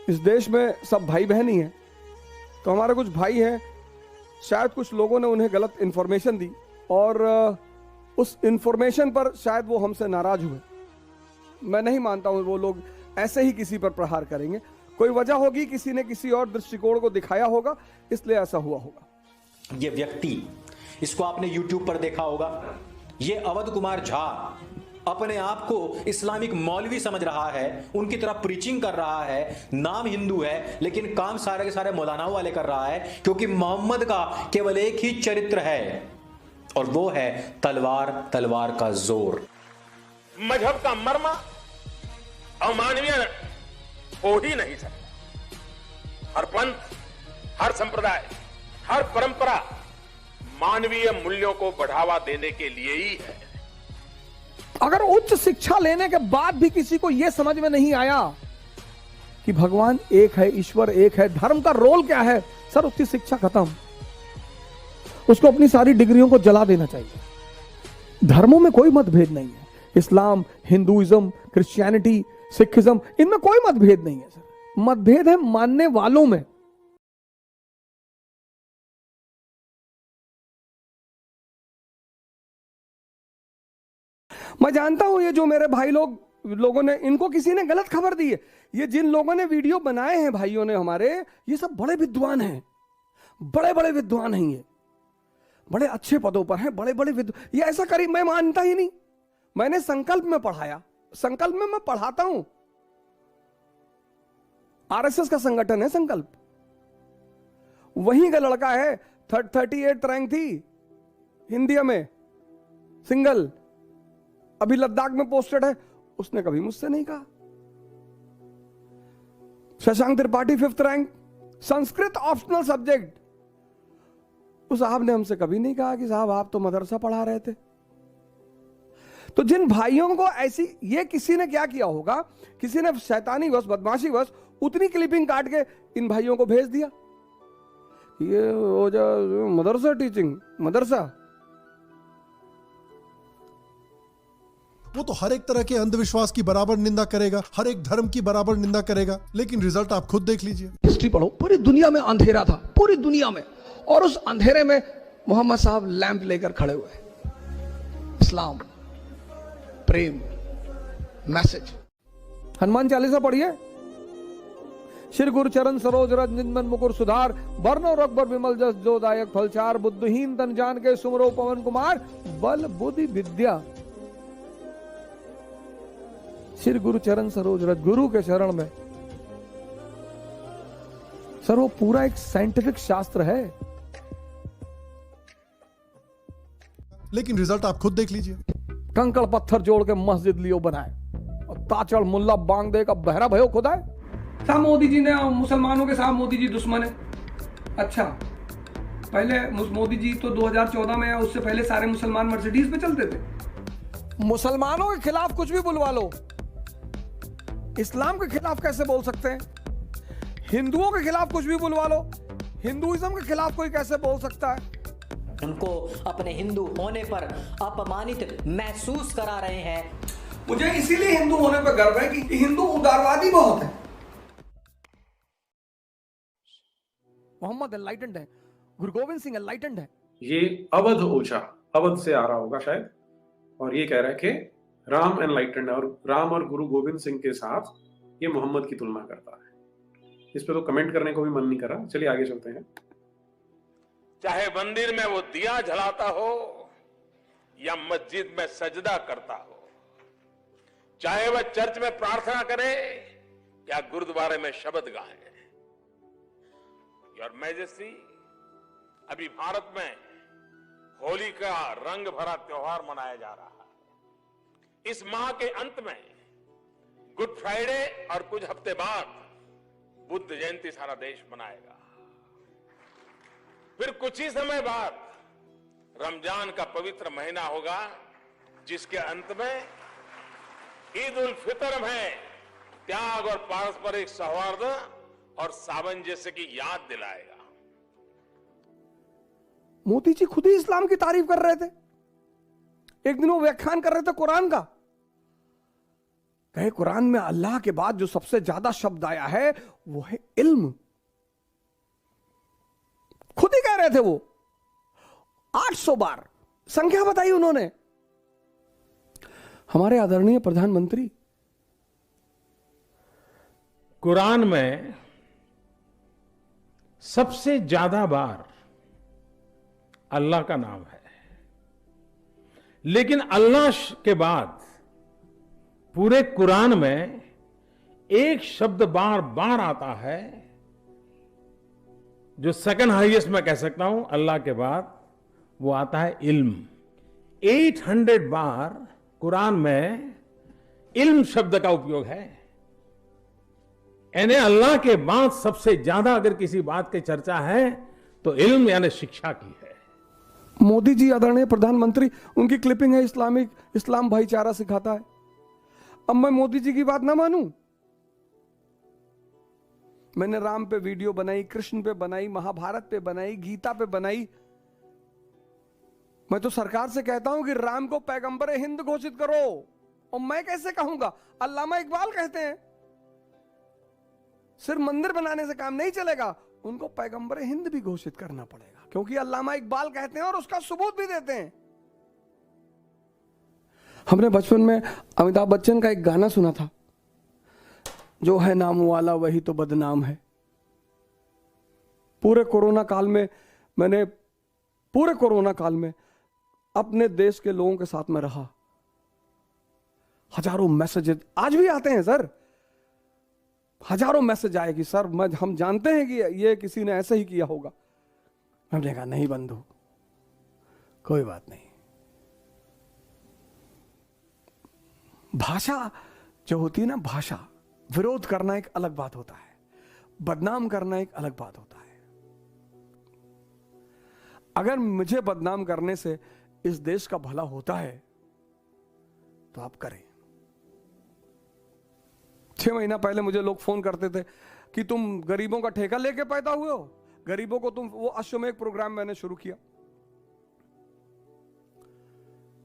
इस देश में सब भाई बहन ही हैं, तो हमारे कुछ भाई हैं, शायद कुछ लोगों ने उन्हें गलत इंफॉर्मेशन दी और उस इंफॉर्मेशन पर शायद वो हमसे नाराज हुए। मैं नहीं मानता हूं वो लोग ऐसे ही किसी पर प्रहार करेंगे। कोई वजह होगी, किसी ने किसी और दृष्टिकोण को दिखाया होगा, इसलिए ऐसा हुआ होगा। ये व्यक्ति, इसको आपने YouTube पर देखा होगा, ये अवध कुमार झा अपने आप को इस्लामिक मौलवी समझ रहा है, उनकी तरफ प्रीचिंग कर रहा है, नाम हिंदू है लेकिन काम सारे के सारे मौलानाओं वाले कर रहा है, क्योंकि मोहम्मद का केवल एक ही चरित्र है और वो है तलवार, तलवार का जोर। मजहब का मर्म अमानवीय हो ही नहीं सकता। हर पंथ, हर संप्रदाय, हर परंपरा मानवीय मूल्यों को बढ़ावा देने के लिए ही है। अगर उच्च शिक्षा लेने के बाद भी किसी को यह समझ में नहीं आया कि भगवान एक है, ईश्वर एक है, धर्म का रोल क्या है, सर उसकी शिक्षा खत्म। उसको अपनी सारी डिग्रियों को जला देना चाहिए। धर्मों में कोई मतभेद नहीं है। इस्लाम, हिंदुइज्म, क्रिश्चियनिटी, सिखिज्म, इनमें कोई मतभेद नहीं है सर। मतभेद है मानने वालों में। मैं जानता हूं ये जो मेरे भाई लोगों ने, इनको किसी ने गलत खबर दी है। ये जिन लोगों ने वीडियो बनाए हैं भाइयों ने हमारे, ये सब बड़े विद्वान हैं, बड़े बड़े विद्वान हैं, ये बड़े अच्छे पदों पर हैं, बड़े बड़े विद्वान। ये ऐसा करी मैं मानता ही नहीं। मैंने संकल्प में पढ़ाया, संकल्प में मैं पढ़ाता हूं। आरएसएस का संगठन है संकल्प, वहीं का लड़का है। 38 रैंक थी हिंदी में, सिंगल, अभी लद्दाख में पोस्टेड है। उसने कभी मुझसे नहीं कहा। Shashank Tripathi 5th rank, Sanskrit optional subject. उस साहब ने हमसे कभी नहीं कहा कि साहब आप तो मदरसा पढ़ा रहे थे। तो जिन भाइयों को ऐसी, ये किसी ने क्या किया होगा, किसी ने शैतानी वश, बदमाशी वश उतनी क्लिपिंग काट के इन भाइयों को भेज दिया। ये हो जा मदरसा टीचिंग, मदरसा। वो तो हर एक तरह के अंधविश्वास की बराबर निंदा करेगा, हर एक धर्म की बराबर निंदा करेगा, लेकिन रिजल्ट आप खुद देख लीजिए। हिस्ट्री पढ़ो, पूरी दुनिया में अंधेरा था, पूरी दुनिया में, और उस अंधेरे में मोहम्मद साहब लैंप लेकर खड़े हुए। इस्लाम, प्रेम, मैसेज। हनुमान चालीसा पढ़िए। श्री गुरु चरण सरोज रज निंदन मुकुर सुधार, वर्णो रघुबर विमल जस जो दायक फलचार, बुद्धहीन तन जान के सुमरो पवन कुमार, बल बुद्धि विद्या। श्री गुरु चरण सरोज रज, गुरु के शरण में। सर वो पूरा एक साइंटिफिक शास्त्र है, लेकिन रिजल्ट आप खुद देख लीजिए। कंकड़ पत्थर जोड़ के मस्जिद लियो बनाए और ताचड़ मुल्ला बांग दे का बहरा भयो खुदा है। साहब मोदी जी ने मुसलमानों के साथ, मोदी जी दुश्मन है। अच्छा, पहले मोदी जी तो 2014 में, उससे पहले सारे मुसलमान मर्सिडीज पे चलते थे। मुसलमानों के खिलाफ कुछ भी बुलवा लो, इस्लाम के खिलाफ कैसे बोल सकते हैं? हिंदुओं के खिलाफ कुछ भी बुलवा लो, हिंदुइज्म के खिलाफ कोई कैसे बोल सकता है? उनको अपने हिंदू होने पर अपमानित महसूस करा रहे हैं। मुझे इसीलिए हिंदू होने पर गर्व है कि हिंदू उदारवादी बहुत है। मोहम्मद एनलाइटेंड है, गुरु गोविंद सिंह एनलाइटेंड है। ये अवध ओझा, अवध से आ रहा होगा शायद, और ये कह रहा है कि राम एनलाइटेंड है और राम और गुरु गोविंद सिंह के साथ ये मोहम्मद की तुलना करता है। इस पे तो कमेंट करने को भी मन नहीं कर रहा। चलिए आगे चलते हैं। चाहे मंदिर में वो दिया जलाता हो या मस्जिद में सजदा करता हो, चाहे वह चर्च में प्रार्थना करे या गुरुद्वारे में शब्द गाए, योर मैजेस्टी, अभी भारत में होली का रंग भरा त्योहार मनाया जा रहा है। इस माह के अंत में गुड फ्राइडे और कुछ हफ्ते बाद बुद्ध जयंती सारा देश मनाएगा। फिर कुछ ही समय बाद रमजान का पवित्र महीना होगा, जिसके अंत में ईद उल फितर में त्याग और पारस्परिक सौहार्द और सामंजस्य की याद दिलाएगा। मोदी जी खुद ही इस्लाम की तारीफ कर रहे थे। एक दिन वो व्याख्यान कर रहे थे कुरान का, कहे कुरान में अल्लाह के बाद जो सबसे ज्यादा शब्द आया है वो है इल्म। खुद ही कह रहे थे वो, 800 बार संख्या बताई उन्होंने। हमारे आदरणीय प्रधानमंत्री, कुरान में सबसे ज्यादा बार अल्लाह का नाम है, लेकिन अल्लाह के बाद पूरे कुरान में एक शब्द बार बार आता है जो सेकंड हाईएस्ट मैं कह सकता हूं अल्लाह के बाद, वो आता है इल्म। 800 बार कुरान में इल्म शब्द का उपयोग है। यानी अल्लाह के बाद सबसे ज्यादा अगर किसी बात की चर्चा है तो इल्म यानी शिक्षा की है। मोदी जी आदरणीय प्रधानमंत्री, उनकी क्लिपिंग है, इस्लाम भाईचारा सिखाता है। अब मैं मोदी जी की बात ना मानूं? मैंने राम पे वीडियो बनाई, कृष्ण पे बनाई, महाभारत पे बनाई, गीता पे बनाई। मैं तो सरकार से कहता हूं कि राम को पैगंबर हिंद घोषित करो। और मैं कैसे कहूंगा? अल्लामा इकबाल कहते हैं सिर्फ मंदिर बनाने से काम नहीं चलेगा, उनको पैगंबर हिंद भी घोषित करना पड़ेगा, क्योंकि अल्लामा इकबाल कहते हैं और उसका सबूत भी देते हैं। हमने बचपन में अमिताभ बच्चन का एक गाना सुना था, जो है नाम वाला वही तो बदनाम है। पूरे कोरोना काल में अपने देश के लोगों के साथ में रहा। हजारों मैसेजेस आज भी आते हैं सर, हजारों मैसेज आएगी सर, हम जानते हैं कि ये किसी ने ऐसे ही किया होगा। हमने कहा नहीं बंधु, कोई बात नहीं। भाषा जो होती है ना, भाषा, विरोध करना एक अलग बात होता है, बदनाम करना एक अलग बात होता है। अगर मुझे बदनाम करने से इस देश का भला होता है तो आप करें। 6 महीना पहले मुझे लोग फोन करते थे कि तुम गरीबों का ठेका लेके पैदा हुए हो, गरीबों को तुम, वो अश्वमेध प्रोग्राम मैंने शुरू किया,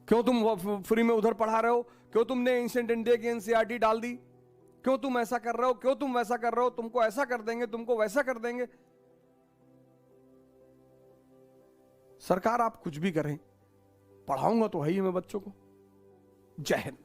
क्यों तुम फ्री में उधर पढ़ा रहे हो, क्यों तुमने एंशिएंट इंडिया की एनसीईआरटी डाल दी, क्यों तुम ऐसा कर रहे हो, क्यों तुम वैसा कर रहे हो, तुमको ऐसा कर देंगे, तुमको वैसा कर देंगे। सरकार आप कुछ भी करें, पढ़ाऊंगा तो है ही मैं बच्चों को। जय हिंद।